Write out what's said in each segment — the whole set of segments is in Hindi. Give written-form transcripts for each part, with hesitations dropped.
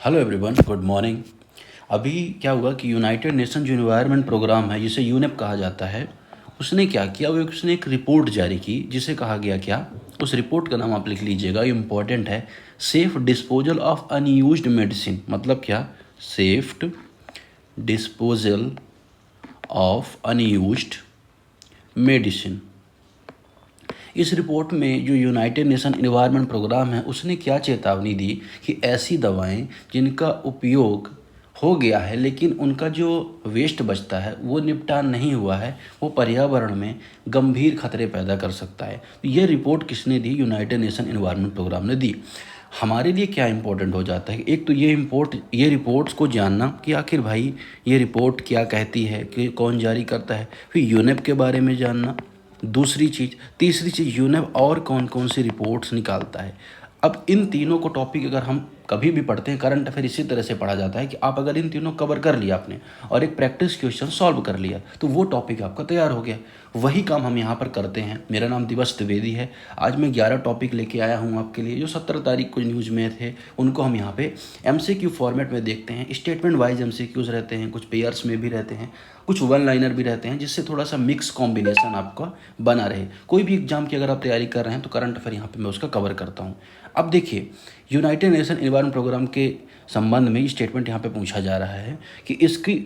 Hello everyone, good morning. अभी क्या हुआ कि यूनाइटेड नेशन जो इन्वायरमेंट प्रोग्राम है जिसे यूनेप कहा जाता है, उसने क्या किया, वो उसने एक रिपोर्ट जारी की जिसे कहा गया क्या, उस रिपोर्ट का नाम आप लिख लीजिएगा, ये इम्पॉर्टेंट है। Safe disposal of unused medicine. मतलब क्या? Safe disposal of unused medicine. इस रिपोर्ट में जो यूनाइटेड नेशन एनवायरनमेंट प्रोग्राम है उसने क्या चेतावनी दी कि ऐसी दवाएं जिनका उपयोग हो गया है लेकिन उनका जो वेस्ट बचता है वो निपटान नहीं हुआ है, वो पर्यावरण में गंभीर खतरे पैदा कर सकता है। तो ये रिपोर्ट किसने दी? यूनाइटेड नेशन एनवायरनमेंट प्रोग्राम ने दी। हमारे लिए क्या इम्पोर्टेंट हो जाता है, एक तो ये रिपोर्ट्स को जानना कि आखिर भाई ये रिपोर्ट क्या कहती है, कि कौन जारी करता है, फिर यूनेप के बारे में जानना, दूसरी चीज़, तीसरी चीज़ यूनेप और कौन कौन सी रिपोर्ट्स निकालता है। अब इन तीनों को टॉपिक अगर हम कभी भी पढ़ते हैं, करंट अफेयर इसी तरह से पढ़ा जाता है कि आप अगर इन तीनों कवर कर लिया आपने और एक प्रैक्टिस क्वेश्चन सॉल्व कर लिया तो वो टॉपिक आपका तैयार हो गया। वही काम हम यहाँ पर करते हैं। मेरा नाम दिवस द्विवेदी है। आज मैं 11 टॉपिक लेके आया हूँ आपके लिए, जो 17 तारीख को न्यूज़ में थे उनको हम यहाँ पे एमसीक्यू फॉर्मेट में देखते हैं। स्टेटमेंट वाइज एमसीक्यूज रहते हैं, कुछ पेयर्स में भी रहते हैं, कुछ वन लाइनर भी रहते हैं, जिससे थोड़ा सा मिक्स कॉम्बिनेशन आपका बना रहे। कोई भी एग्जाम की अगर आप तैयारी कर रहे हैं तो करंट अफेयर यहाँ पे मैं उसका कवर करता हूँ। अब देखिए, यूनाइटेड नेशन एनवायरनमेंट प्रोग्राम के संबंध में स्टेटमेंट यहाँ पे पूछा जा रहा है कि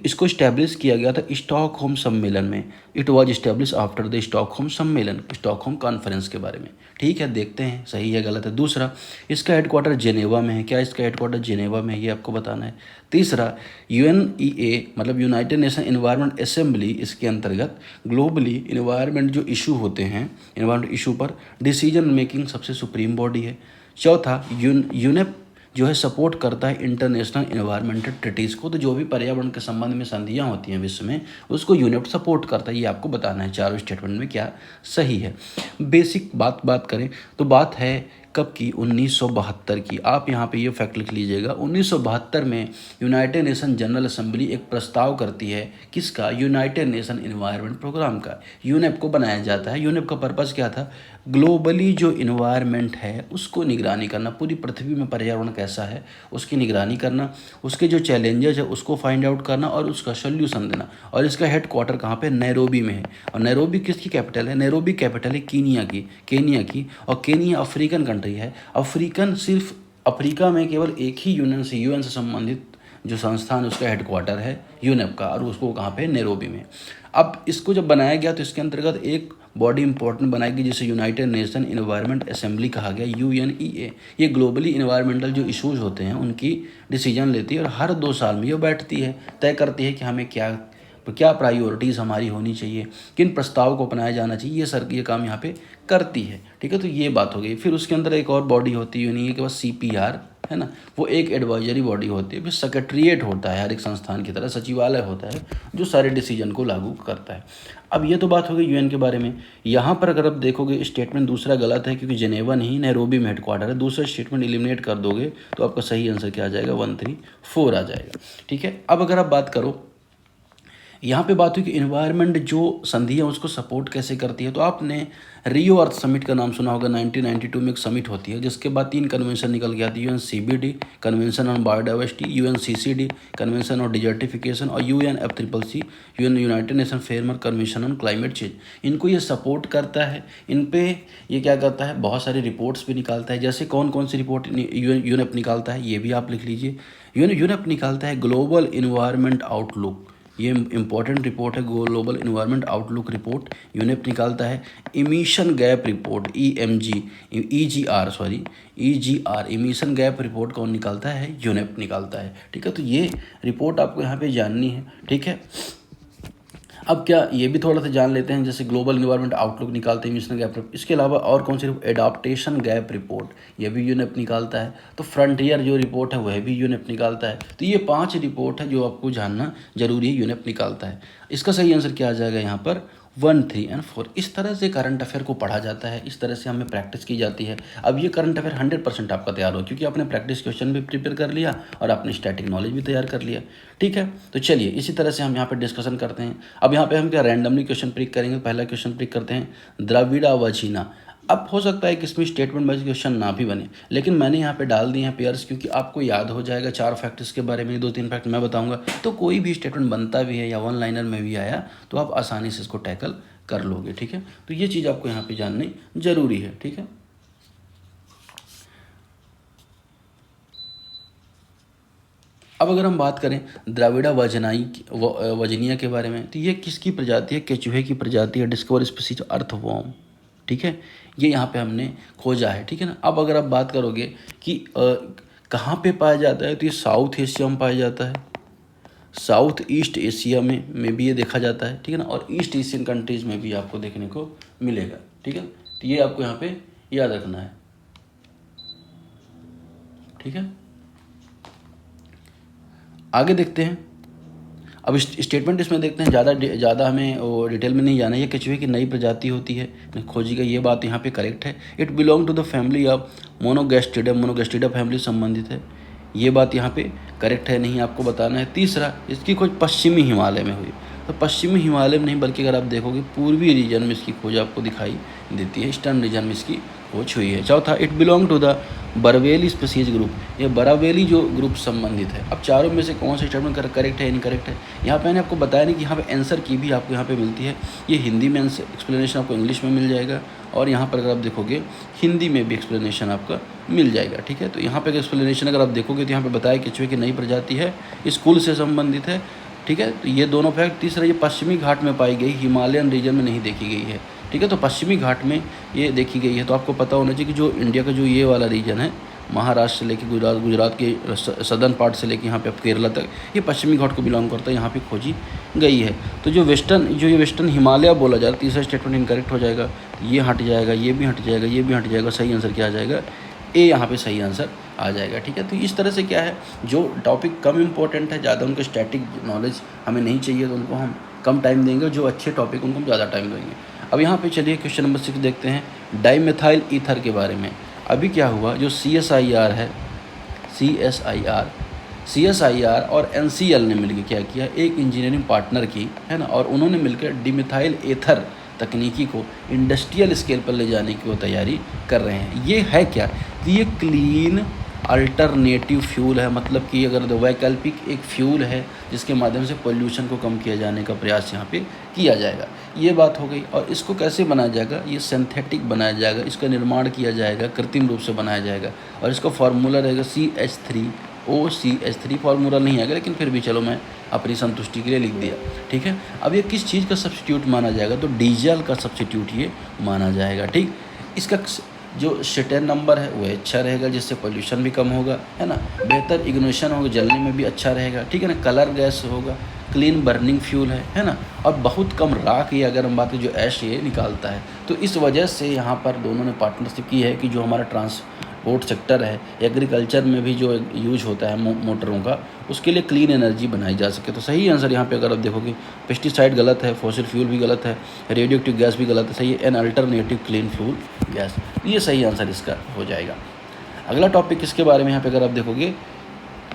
इसको इस्टेब्लिश किया गया था स्टॉकहोम सम्मेलन में। It was establish after the Stockholm सम्मेलन, स्टॉकहोम कॉन्फ्रेंस के बारे में। ठीक है, देखते हैं सही है गलत है। दूसरा, इसका हेडक्वार्टर जेनेवा में है। क्या इसका हेडक्वार्टर जेनेवा में है, ये आपको बताना है। तीसरा, यूएनईए मतलब यूनाइटेड नेशन एनवायरनमेंट असेंबली, इसके अंतर्गत ग्लोबली इन्वायरमेंट जो इशू होते हैं, इन्वायरमेंट इशू पर डिसीजन मेकिंग सबसे सुप्रीम बॉडी है। चौथा, यूनेप जो है सपोर्ट करता है इंटरनेशनल एनवायरमेंटल ट्रीटीज़ को। तो जो भी पर्यावरण के संबंध में संधियाँ होती हैं विश्व में, उसको यूनेप सपोर्ट करता है। ये आपको बताना है चारों स्टेटमेंट में क्या सही है। बेसिक बात करें तो बात है कब की? 1972 की। आप यहाँ पे ये फैक्ट लिख लीजिएगा। 1972 में यूनाइटेड नेशन जनरल असेंबली एक प्रस्ताव करती है, किसका? यूनाइटेड नेशन एनवायरनमेंट प्रोग्राम का। यूनेप को बनाया जाता है। यूनेप का पर्पज़ क्या था? ग्लोबली जो इन्वायरमेंट है उसको निगरानी करना, पूरी पृथ्वी में पर्यावरण कैसा है उसकी निगरानी करना, उसके जो चैलेंजेस है उसको फाइंड आउट करना और उसका सोल्यूशन देना। और इसका हेड क्वार्टर कहाँ पे? नैरोबी में है। और नैरोबी किसकी कैपिटल है? नैरोबी कैपिटल है केनिया की। और केनिया अफ्रीकन कंट्री है। अफ्रीकन, सिर्फ अफ्रीका में केवल एक ही यूएन से संबंधित जो संस्थान उसका हेडक्वार्टर है यूनेप का, और उसको कहाँ पे? नैरोबी में। अब इसको जब बनाया गया तो इसके अंतर्गत एक बॉडी इंपॉर्टेंट बनाई गई जिसे यूनाइटेड नेशन एनवायरनमेंट असेंबली कहा गया, यूएनईए। ये ग्लोबली इन्वायरमेंटल जो इश्यूज होते हैं उनकी डिसीजन लेती है और हर 2 साल में ये बैठती है, तय करती है कि हमें क्या प्रायोरिटीज़ हमारी होनी चाहिए, किन प्रस्ताव को अपनाया जाना चाहिए। ये काम यहाँ पे करती है। ठीक है, तो ये बात हो गई। फिर उसके अंदर एक और बॉडी होती है यूएनईए के पास, सीपीआर है ना, वो एक एडवाइजरी बॉडी होती है। फिर सेक्रेटरीट होता है, हर एक संस्थान की तरह सचिवालय होता है जो सारे डिसीजन को लागू करता है। अब ये तो बात हो गई यूएन के बारे में। यहाँ पर अगर आप देखोगे स्टेटमेंट दूसरा गलत है, क्योंकि जेनेवा नहीं, नैरोबी में हेडक्वार्टर है। दूसरा स्टेटमेंट एलिमिनेट कर दोगे तो आपका सही आंसर क्या आ जाएगा? 134 आ जाएगा। ठीक है, अब अगर आप बात करो, यहाँ पे बात हुई कि इन्वायरमेंट जो संधि है उसको सपोर्ट कैसे करती है। तो आपने रियो अर्थ समिट का नाम सुना होगा। 1992 में एक समिट होती है जिसके बाद 3 कन्वेंशन निकल के आती है। UNCBD convention on biodiversity, UNCCD convention on desertification, और UNFCCC United Nation Framework Convention on Climate Change. इनको ये सपोर्ट करता है। इन पे ये क्या करता है? बहुत सारी रिपोर्ट्स भी निकालता है। जैसे कौन कौन सी रिपोर्ट यूनेप निकालता है, ये भी आप लिख लीजिए। यूनेप निकालता है ग्लोबल इन्वायरमेंट आउटलुक। ये इंपॉर्टेंट रिपोर्ट है, global environment outlook report UNEP निकालता है। Emission gap report, EGR emission gap report कौन निकालता है? यूनेप निकालता है। ठीक है, तो ये रिपोर्ट आपको यहाँ पे जाननी है। ठीक है, अब क्या ये भी थोड़ा सा जान लेते हैं। जैसे ग्लोबल इन्वायरमेंट आउटलुक निकालते हैं, इमिशन गैप रिपोर्ट, इसके अलावा और कौन सी? एडाप्टेशन गैप रिपोर्ट, ये भी यूनेप निकालता है। तो फ्रंटियर जो रिपोर्ट है वह भी यूनेप निकालता है। तो ये 5 रिपोर्ट है जो आपको जानना जरूरी है, यूनेप निकालता है। इसका सही आंसर क्या आ जाएगा यहाँ पर? 1, 3 और 4। इस तरह से करंट अफेयर को पढ़ा जाता है, इस तरह से हमें प्रैक्टिस की जाती है। अब ये करंट अफेयर 100% आपका तैयार हो, क्योंकि आपने प्रैक्टिस क्वेश्चन भी प्रिपेयर कर लिया और आपने स्टैटिक नॉलेज भी तैयार कर लिया। ठीक है, तो चलिए इसी तरह से हम यहाँ पे डिस्कशन करते हैं। अब यहाँ पे हम क्या रैंडमली क्वेश्चन पिक करेंगे। पहला क्वेश्चन पिक करते हैं, द्रविड़ावझिना अब हो सकता है कि इसमें स्टेटमेंट वाइज क्वेश्चन ना भी बने, लेकिन मैंने यहाँ पे डाल दिए हैं पेयर्स, क्योंकि आपको याद हो जाएगा 4 फैक्ट इसके बारे में, 2-3 फैक्ट मैं बताऊंगा, तो कोई भी स्टेटमेंट बनता भी है या वन लाइनर में भी आया तो आप आसानी से इसको टैकल कर लोगे, ठीक है। तो ये चीज़ आपको यहाँ पे जाननी ज़रूरी है, ठीक है। अब अगर हम बात करें द्राविड़ा वजनिया के बारे में, तो ये किसकी प्रजाति है? केचुहे की प्रजाति है, डिस्कवर स्पीसीज अर्थवॉर्म, ठीक है। ये यहाँ पे हमने खोजा है, ठीक है ना। अब अगर आप बात करोगे कि कहाँ पे पाया जाता है, तो ये साउथ एशिया में पाया जाता है, साउथ ईस्ट एशिया में भी ये देखा जाता है, ठीक है ना, और ईस्ट एशियन कंट्रीज़ में भी आपको देखने को मिलेगा, ठीक है। तो ये आपको यहाँ पे याद रखना है, ठीक है। आगे देखते हैं, अब स्टेटमेंट इसमें देखते हैं, ज़्यादा हमें वो डिटेल में नहीं जाना है। ये केचुए की नई प्रजाति होती है, खोजी गई, ये बात यहाँ पे करेक्ट है। It belong to the family of Monogastrida family संबंधित है, ये बात यहाँ पे करेक्ट है, नहीं आपको बताना है। तीसरा, इसकी खोज पश्चिमी हिमालय में हुई, तो पश्चिमी हिमालय में नहीं बल्कि अगर आप देखोगे पूर्वी रीजन में इसकी खोज आपको दिखाई देती है, ईस्टर्न रीजन में इसकी खोज हुई है। चौथा, इट बिलोंग टू द बरवेली स्पीसीज ग्रुप, ये बरावेली जो ग्रुप संबंधित है। अब चारों में से कौन सा स्टेटमेंट करेक्ट है, इनकरेक्ट है, यहाँ पे मैंने आपको बताया नहीं कि यहाँ पे आंसर की भी आपको यहाँ पे मिलती है। ये हिंदी में एक्सप्लेनेशन आपको इंग्लिश में मिल जाएगा, और यहाँ पर अगर आप देखोगे हिंदी में भी एक्सप्लेनेशन आपका मिल जाएगा, ठीक है। तो यहाँ पे एक्सप्लेनेशन अगर आप देखोगे तो यहाँ पे बताया केचुए की नई प्रजाति है, स्कूल से संबंधित है, ठीक है। तो ये दोनों फैक्ट। तीसरा, ये पश्चिमी घाट में पाई गई, हिमालयन रीजन में नहीं देखी गई है, ठीक है। तो पश्चिमी घाट में ये देखी गई है, तो आपको पता होना चाहिए कि जो इंडिया का जो ये वाला रीजन है, महाराष्ट्र से लेके गुजरात के सदर्न पार्ट से लेके यहाँ पे केरला तक, ये पश्चिमी घाट को बिलोंग करता है, यहाँ पे खोजी गई है। तो जो ये वेस्टर्न हिमालय बोला जा रहा है, तीसरा स्टेटमेंट इनकरेक्ट हो जाएगा, ये हट जाएगा, ये भी हट जाएगा, ये भी हट जाएगा, सही आंसर क्या आ जाएगा? ए यहाँ पे सही आंसर आ जाएगा, ठीक है। तो इस तरह से क्या है, जो टॉपिक कम इम्पोर्टेंट है, ज़्यादा उनके स्टैटिक नॉलेज हमें नहीं चाहिए, तो उनको हम कम टाइम देंगे, जो अच्छे टॉपिक उनको हम ज़्यादा टाइम देंगे। अब यहाँ पे चलिए क्वेश्चन नंबर 6 देखते हैं, डाईमेथाइल ईथर के बारे में। अभी क्या हुआ, जो CSIR है, CSIR और NCL ने मिलकर क्या किया, एक इंजीनियरिंग पार्टनर की, है ना, और उन्होंने मिलकर डिमेथाइल एथर तकनीकी को इंडस्ट्रियल स्केल पर ले जाने की वो तैयारी कर रहे हैं। ये है क्या, तो ये क्लीन अल्टरनेटिव फ्यूल है, मतलब कि अगर वैकल्पिक एक फ्यूल है जिसके माध्यम से पोल्यूशन को कम किया जाने का प्रयास यहाँ पे किया जाएगा, ये बात हो गई। और इसको कैसे बनाया जाएगा, ये सिंथेटिक बनाया जाएगा, इसका निर्माण किया जाएगा, कृत्रिम रूप से बनाया जाएगा, और इसका फार्मूला रहेगा CH3OCH3, फार्मूला नहीं आएगा, लेकिन फिर भी चलो मैं अपनी संतुष्टि के लिए लिख दिया, ठीक है। अब ये किस चीज़ का सब्स्टिट्यूट माना जाएगा, तो डीजल का सब्स्टिट्यूट ये माना जाएगा, ठीक। इसका जो स्टेन नंबर है वो अच्छा रहेगा, जिससे पोल्यूशन भी कम होगा, है ना, बेहतर इग्निशन होगा, जलने में भी अच्छा रहेगा, ठीक है ना, कलर गैस होगा, क्लीन बर्निंग फ्यूल है ना, और बहुत कम राख, ये अगर हम बात करें जो ऐश ये निकालता है। तो इस वजह से यहाँ पर दोनों ने पार्टनरशिप की है कि जो हमारा ट्रांसपोर्ट सेक्टर है, एग्रीकल्चर में भी जो यूज होता है मोटरों का, उसके लिए क्लीन एनर्जी बनाई जा सके। तो सही आंसर यहाँ पे अगर आप देखोगे, पेस्टिसाइड गलत है, फॉसिल फ्यूल भी गलत है, रेडियो एक्टिव गैस भी गलत है, सही है an alternative clean fuel gas, ये सही आंसर इसका हो जाएगा। अगला टॉपिक इसके बारे में यहाँ पे अगर आप देखोगे,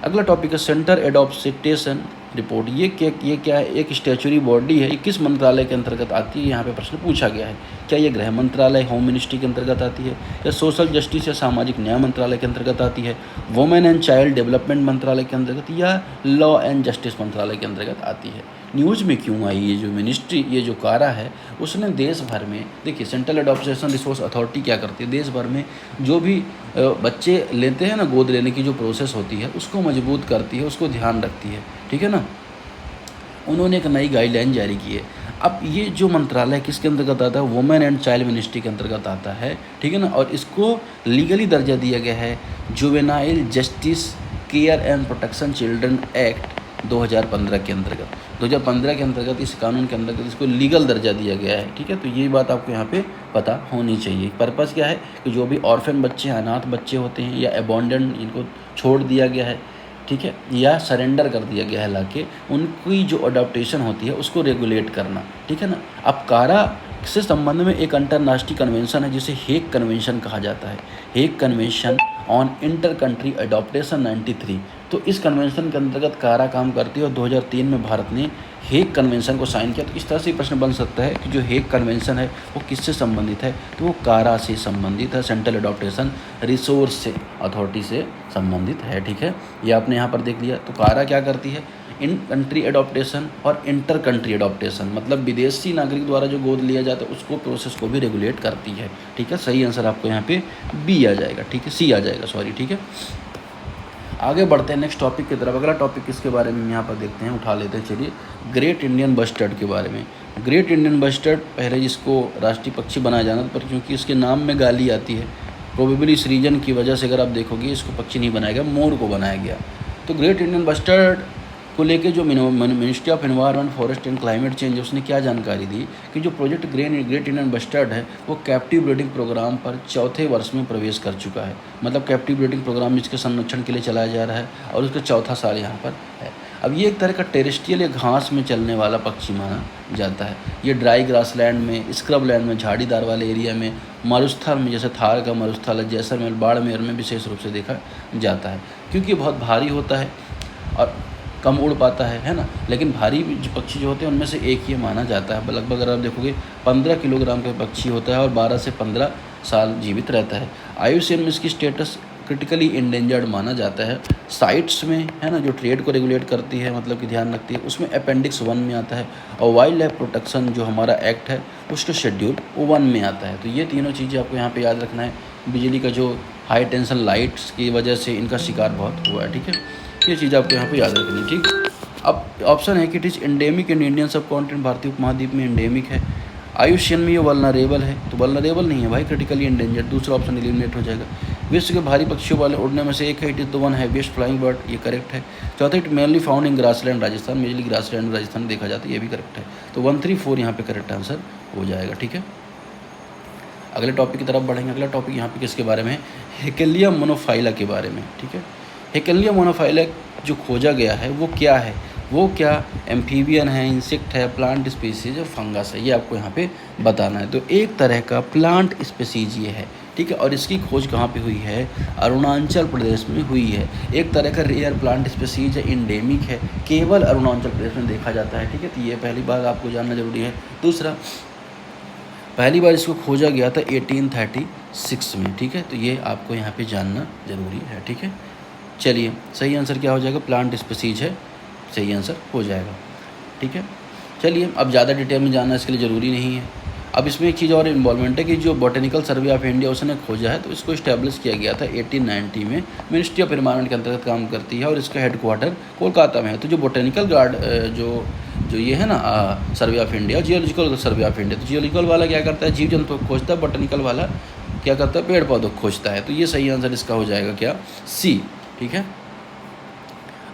अगला टॉपिक है सेंटर एडॉप्टेशन रिपोर्ट। ये क्या है, एक स्टैच्यूरी बॉडी है, ये किस मंत्रालय के अंतर्गत आती है, यहाँ पे प्रश्न पूछा गया है। क्या ये गृह मंत्रालय, होम मिनिस्ट्री के अंतर्गत आती है, या सोशल जस्टिस या सामाजिक न्याय मंत्रालय के अंतर्गत आती है, वुमेन एंड चाइल्ड डेवलपमेंट मंत्रालय के अंतर्गत, या लॉ एंड जस्टिस मंत्रालय के अंतर्गत आती है। न्यूज़ में क्यों आई, ये जो मिनिस्ट्री, ये जो कारा है, उसने देश भर में, देखिए सेंट्रल एडॉप्टेशन रिसोर्स अथॉरिटी क्या करती है, देश भर में जो भी बच्चे लेते हैं ना, गोद लेने की जो प्रोसेस होती है उसको मजबूत करती है, उसको ध्यान रखती है, ठीक है ना। उन्होंने एक नई गाइडलाइन जारी की है। अब ये जो मंत्रालय किसके अंतर्गत आता है, वुमेन एंड चाइल्ड मिनिस्ट्री के अंतर्गत आता है, ठीक है ना, और इसको लीगली दर्जा दिया गया है juvenile justice care and protection children act 2015 के अंतर्गत। 2015 के अंतर्गत इस कानून के अंतर्गत इसको लीगल दर्जा दिया गया है, ठीक है। तो ये बात आपको यहाँ पे पता होनी चाहिए। पर्पज़ क्या है कि जो भी ऑर्फन बच्चे, अनाथ बच्चे होते हैं, या अबॉन्डन, इनको छोड़ दिया गया है, ठीक है, या सरेंडर कर दिया गया है लाके, उनकी जो अडॉप्टेशन होती है उसको रेगुलेट करना, ठीक है ना। अब कारा से संबंध में एक अंतर्राष्ट्रीय कन्वेंशन है जिसे हेग कन्वेंशन कहा जाता है। Hague convention on inter country adaptation 93। तो इस कन्वेंशन के अंतर्गत कारा काम करती है और 2003 में भारत ने हेग कन्वेंशन को साइन किया। तो इस तरह से प्रश्न बन सकता है कि जो हेग कन्वेंशन है वो किससे संबंधित है, तो वो कारा से संबंधित है, सेंट्रल अडॉप्टेशन रिसोर्स से अथॉरिटी से संबंधित है। ठीक है, ये आपने यहाँ पर देख लिया। तो कारा क्या करती है, इन कंट्री अडॉप्टेशन और इंटर कंट्री अडॉप्टेशन, मतलब विदेशी नागरिक द्वारा जो गोद लिया जाता है उसको प्रोसेस को भी रेगुलेट करती है। ठीक है, सही आंसर आपको यहाँ पे बी आ जाएगा। ठीक है, सी आ जाएगा, सॉरी। ठीक है, आगे बढ़ते हैं नेक्स्ट टॉपिक की तरफ। अगला टॉपिक किसके बारे में यहाँ पर देखते हैं, उठा लेते हैं। चलिए, ग्रेट इंडियन बस्टर्ड के बारे में। ग्रेट इंडियन बस्टर्ड पहले जिसको राष्ट्रीय पक्षी बनाया जाना था, पर क्योंकि इसके नाम में गाली आती है, प्रोबेबली इस रीजन की वजह से अगर आप देखोगे इसको पक्षी नहीं बनाया गया, मोर को बनाया गया। तो ग्रेट इंडियन बस्टर्ड को लेके जो ministry of environment, forest and climate change, उसने क्या जानकारी दी कि जो प्रोजेक्ट ग्रेट इंडियन बस्टर्ड है वो कैप्टिव ब्रीडिंग प्रोग्राम पर चौथे वर्ष में प्रवेश कर चुका है। मतलब कैप्टिव ब्रीडिंग प्रोग्राम इसके संरक्षण के लिए चलाया जा रहा है और उसका चौथा साल यहाँ पर है। अब ये एक तरह का टेरेस्ट्रियल या घास में चलने वाला पक्षी माना जाता है। ये ड्राई ग्रासलैंड में, स्क्रब लैंड में, झाड़ीदार वाले एरिया में, मरुस्थल में, जैसे थार का मरुस्थल है, जैसलमेर, बाड़मेर में विशेष रूप से देखा जाता है। क्योंकि ये बहुत भारी होता है और कम उड़ पाता है ना। लेकिन भारी जो पक्षी जो होते हैं उनमें से एक ये माना जाता है। लगभग अगर आप देखोगे 15 किलोग्राम का पक्षी होता है और 12 से 15 साल जीवित रहता है। IUCN में इसकी स्टेटस क्रिटिकली इंडेंजर्ड माना जाता है। साइट्स में है ना, जो ट्रेड को रेगुलेट करती है, मतलब कि ध्यान रखती है, उसमें अपेंडिक्स 1 में आता है। और वाइल्ड लाइफ प्रोटेक्शन जो हमारा एक्ट है उसका शेड्यूल 1 में आता है। तो ये तीनों चीज़ें आपको यहाँ पे याद रखना है। बिजली का जो हाई टेंशन लाइट्स की वजह से इनका शिकार बहुत हुआ है। ठीक है, ये चीज़ आपको यहाँ पे याद रखनी है। ठीक, अब ऑप्शन है कि it is endemic in Indian सब कॉन्टिनेंट, भारतीय उपमहाद्वीप में एंडेमिक है। IUCN में ये वल्नरेबल है, तो वल्नरेबल नहीं है भाई, क्रिटिकली एंडेंजर्ड, दूसरा ऑप्शन एलिमिनेट हो जाएगा। विश्व के भारी पक्षियों वाले उड़ने में से एक है, it is the one heaviest flying bird, ये करेक्ट है। चौथा, it mainly found in grassland Rajasthan, mainly grassland Rajasthan में देखा जाता है, ये भी करेक्ट है। तो 1, 3, 4 यहाँ पे करेक्ट आंसर हो जाएगा। ठीक है, अगले टॉपिक की तरफ बढ़ेंगे। अगला टॉपिक यहाँ पे किसके बारे में है, हेकेलिया मोनोफाइला के बारे में। ठीक है, हेकेलिया मोनोफाइला जो खोजा गया है वो क्या है, वो क्या एम्फीबियन है, इंसेक्ट है, प्लांट स्पीसीज है, फंगस है, ये आपको यहाँ पे बताना है। तो एक तरह का प्लांट स्पीसीज ये है। ठीक है, और इसकी खोज कहाँ पे हुई है, अरुणाचल प्रदेश में हुई है। एक तरह का रेयर प्लांट स्पीसीज है, इंडेमिक है, केवल अरुणाचल प्रदेश में देखा जाता है। ठीक है, तो ये पहली बात आपको जानना जरूरी है। दूसरा, पहली बार इसको खोजा गया था 1836 में। ठीक है, तो ये आपको यहाँ पे जानना ज़रूरी है। ठीक है, चलिए, सही आंसर क्या हो जाएगा, प्लांट स्पीसीज है, सही आंसर हो जाएगा। ठीक है, चलिए, अब ज़्यादा डिटेल में जानना इसके लिए ज़रूरी नहीं है। अब इसमें एक चीज़ और इन्वॉल्वमेंट है कि जो बॉटेनिकल सर्वे ऑफ इंडिया उसने खोजा है, तो इसको इस्टेब्लिश किया गया था 1890 में, मिनिस्ट्री ऑफ एनवायरनमेंट के अंतर्गत काम करती है और इसका हेडक्वार्टर कोलकाता में है। तो जो बॉटेनिकल गार्ड जो ये है ना survey of India, geological survey of India, तो जियोलॉजिकल वाला क्या करता है, जीव जंतु को खोजता है, बॉटेनिकल वाला क्या करता है, पेड़ पौधों को खोजता है। तो ये सही आंसर इसका हो जाएगा क्या, सी। ठीक है,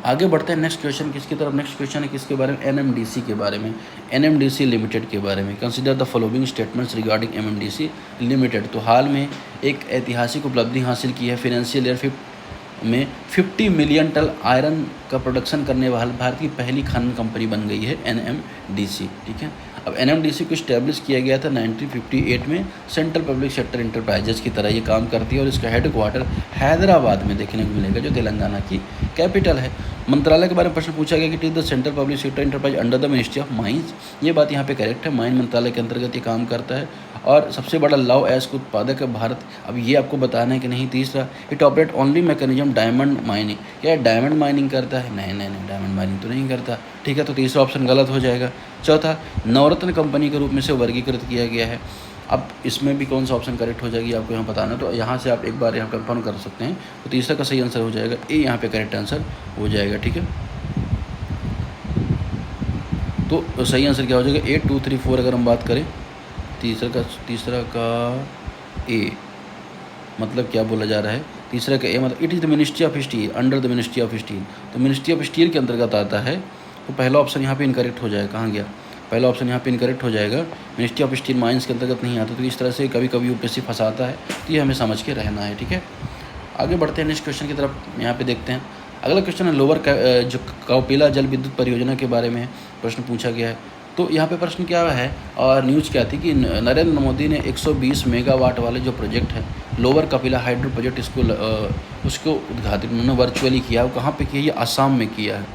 आगे बढ़ते हैं नेक्स्ट क्वेश्चन किसकी तरफ। नेक्स्ट क्वेश्चन है किसके बारे में, NMDC के बारे में, NMDC लिमिटेड के बारे में। Consider the following statements regarding NMDC limited. तो हाल में एक ऐतिहासिक उपलब्धि हासिल की है, फाइनेंशियल ईयर में 50 मिलियन टन आयरन का प्रोडक्शन करने वाली भारत की पहली खनन कंपनी बन गई है NMDC। ठीक है, अब NMDC को इस्टेब्लिश किया गया था 1958 में, सेंट्रल पब्लिक सेक्टर इंटरप्राइजेज की तरह ये काम करती है और इसका हेडक्वार्टर हैदराबाद में देखने को मिलेगा, जो तेलंगाना की कैपिटल है। मंत्रालय के बारे में प्रश्न पूछा गया कि it is the central public sector enterprise under the ministry of mines. ये बात यहाँ पे करेक्ट है, माइन मंत्रालय के अंतर्गत ये काम करता है और सबसे बड़ा लव एश का उत्पादक है भारत। अब ये आपको बताना है कि नहीं। तीसरा, it operate only mechanism diamond mining, क्या डायमंड माइनिंग करता है, नहीं, डायमंड माइनिंग तो नहीं करता। ठीक है, तो तीसरा ऑप्शन गलत हो जाएगा। चौथा, नवरत्न कंपनी के रूप में से वर्गीकृत किया गया है। अब इसमें भी कौन सा ऑप्शन करेक्ट हो जाएगी आपको यहाँ बताना, तो यहाँ से आप एक बार यहाँ कंफर्म कर सकते हैं। तो तीसरा का सही आंसर हो जाएगा ए, यहाँ पे करेक्ट आंसर हो जाएगा। ठीक है, तो सही आंसर क्या हो जाएगा, 8, 2, 3, 4 अगर हम बात करें, तीसरा का ए मतलब क्या बोला जा रहा है, तीसरा का ए मतलब it is the ministry of steel, under the ministry of steel. तो मिनिस्ट्री ऑफ स्टील के अंतर्गत आता है, तो पहला ऑप्शन यहाँ पे इनकरेक्ट हो जाएगा। कहाँ गया, पहला ऑप्शन यहाँ पे इनकरेक्ट हो जाएगा, मिनिस्ट्री ऑफ स्टील माइंस के अंतर्गत नहीं आता। तो इस तरह से कभी कभी UPSC फंसाता है, तो ये हमें समझ के रहना है। ठीक है, आगे बढ़ते हैं नेक्स्ट क्वेश्चन की तरफ। यहाँ पे देखते हैं अगला क्वेश्चन है लोअर जो कौपिला जल विद्युत परियोजना के बारे में प्रश्न पूछा गया है। तो यहाँ पे प्रश्न क्या है और न्यूज़ क्या थी कि नरेंद्र मोदी ने 120 मेगावाट वाले जो प्रोजेक्ट है लोअर कपिला हाइड्रो प्रोजेक्ट उसको उद्घाटित उन्होंने वर्चुअली किया। वो कहाँ पे किया? ये असम में किया है,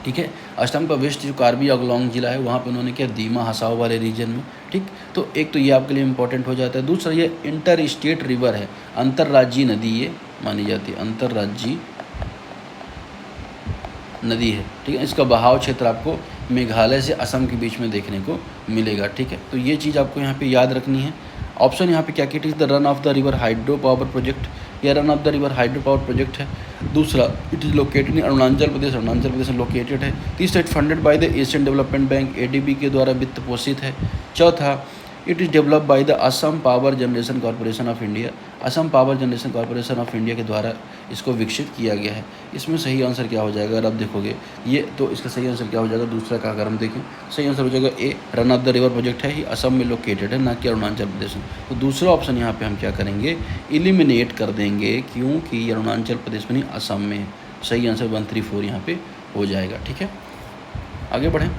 ठीक है। असम का वेस्ट जो कार्बी आंगलोंग जिला है वहाँ पे उन्होंने किया, दीमा हसाओ वाले रीजन में, ठीक। तो एक तो ये आपके लिए इंपॉर्टेंट हो जाता है। दूसरा ये इंटर स्टेट रिवर है, अंतर्राज्यीय नदी ये मानी जाती है, अंतर्राज्यीय नदी है, ठीक है। इसका बहाव क्षेत्र आपको मेघालय से असम के बीच में देखने को मिलेगा, ठीक है। तो ये चीज़ आपको यहाँ पे याद रखनी है। ऑप्शन यहाँ पे क्या किया? It is the run of the river hydro power project, या run of the river hydro power project है। दूसरा, it is located in Arunachal Pradesh में लोकेटेड है। तीसरा, it funded by the Asian Development Bank ADB के द्वारा वित्त पोषित है। चौथा, it is develop by the Assam power generation corporation of India, Assam power generation corporation of India के द्वारा इसको विकसित किया गया है। इसमें सही आंसर क्या हो जाएगा? अगर आप देखोगे ये, तो इसका सही आंसर क्या हो जाएगा? दूसरा का अगर हम देखें, सही आंसर हो जाएगा A, run of the river project है, ये असम में लोकेटेड है, ना कि अरुणाचल प्रदेश में। तो दूसरा ऑप्शन यहाँ पे हम क्या करेंगे? एलिमिनेट कर देंगे, क्योंकि ये अरुणाचल प्रदेश में नहीं, असम में है। सही आंसर 134 यहाँ पे हो जाएगा, ठीक है। आगे बढ़ें।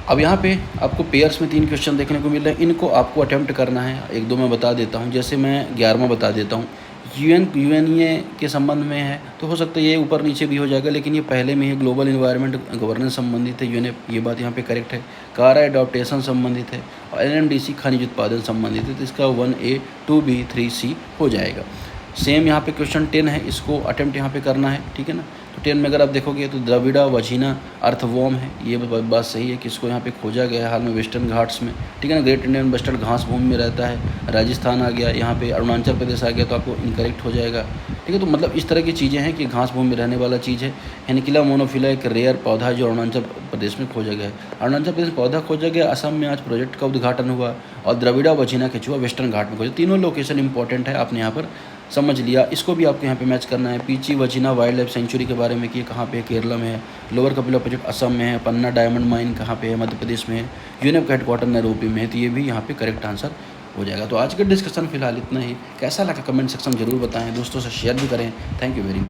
अब यहाँ पे आपको पेयर्स में 3 क्वेश्चन देखने को मिल रहे हैं, इनको आपको अटेम्प्ट करना है। एक दो मैं बता देता हूँ, जैसे मैं 11वां बता देता हूँ। यूएनए के संबंध में है, तो हो सकता है ये ऊपर नीचे भी हो जाएगा, लेकिन ये पहले में ही ग्लोबल इन्वायरमेंट गवर्नेंस संबंधित है, यूएनए, ये बात यहाँ पे करेक्ट है। कारा एडॉप्टेशन संबंधित है, और एनएमडीसी खनिज उत्पादन संबंधित है, तो इसका 1A 2B 3C हो जाएगा। सेम यहाँ पे क्वेश्चन 10 है, इसको अटेम्प्ट यहाँ पे करना है, ठीक है ना। तो 10 में अगर आप देखोगे तो द्रविड़ा वजीना अर्थवॉर्म है, ये बात सही है कि इसको यहाँ पे खोजा गया है हाल में वेस्टर्न घाट्स में, ठीक है ना। ग्रेट इंडियन बस्टर्ड घास भूमि में रहता है। राजस्थान आ गया, यहाँ पे अरुणाचल प्रदेश आ गया, तो आपको इनकरेक्ट हो जाएगा, ठीक है। तो मतलब इस तरह की चीज़ें हैं कि घास भूमि में रहने वाला चीज़ है। एनिकिला मोनोफिला एक रेयर पौधा है जो अरुणाचल प्रदेश में खोजा गया है। अरुणाचल प्रदेश में पौधा खोजा गया, असम में आज प्रोजेक्ट का उद्घाटन हुआ, और द्रविड़ा वजीना केचुआ वेस्टर्न घाट में खोजा। तीनों लोकेशन इंपॉर्टेंट है, आपने यहाँ पर समझ लिया। इसको भी आपको यहाँ पे मैच करना है। पीची वजीना वाइल्ड लाइफ सेंचुरी के बारे में कि कहाँ पे है? केरला में है। लोअर कपिला प्रोजेक्ट असम में है। पन्ना डायमंड माइन कहाँ पे है? मध्य प्रदेश में है। यूनेप का हेडक्वार्टर नैरोबी में है, तो ये भी यहाँ पे करेक्ट आंसर हो जाएगा। तो आज का डिस्कशन फिलहाल इतना ही। कैसा लगा कमेंट सेक्शन जरूर बताएं, दोस्तों से शेयर भी करें। Thank you very much.